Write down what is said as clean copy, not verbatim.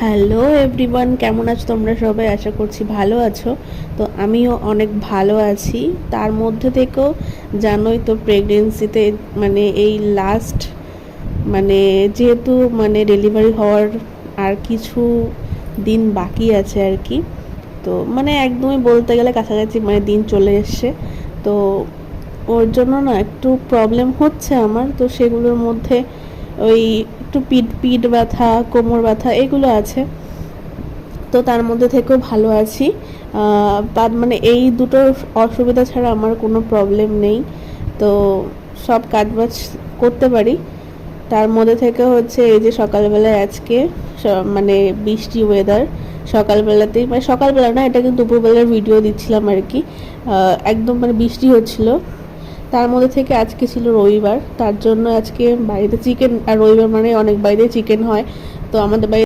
Hello everyone, কেমন আছো তোমরা সবাই? আশা করছি ভালো আছো। তো আমিও অনেক ভালো আছি। তার মধ্যে থেকেও জানোই তো প্রেগনেন্সিতে মানে এই লাস্ট মানে যেহেতু মানে ডেলিভারি হওয়ার আর কিছু দিন বাকি আছে আর কি। তো মানে একদমই বলতে গেলে কাছাকাছি মানে দিন চলে এসছে। তো ওর জন্য না একটু প্রবলেম হচ্ছে আমার। তো সেগুলোর মধ্যে ওই একটু পিঠ পিঠ ব্যথা, কোমর ব্যথা এগুলো আছে। তো তার মধ্যে থেকেও ভালো আছি। বাট মানে এই দুটোর অসুবিধা ছাড়া আমার কোনো প্রবলেম নেই। তো সব কাজবাজ করতে পারি। তার মধ্যে থেকে হচ্ছে এই যে সকালবেলায় আজকে মানে বৃষ্টি ওয়েদার, সকালবেলাতেই মানে সকালবেলা না, এটা কিন্তু দুপুরবেলার ভিডিও দিচ্ছিলাম আর কি। একদম মানে বৃষ্টি হচ্ছিল। তার মধ্যে থেকে আজকে ছিল রবিবার, তার জন্য আজকে বাড়িতে চিকেন, আর রবিবার মানে অনেক বাড়িতে চিকেন হয়। তো আমাদের বাড়িতে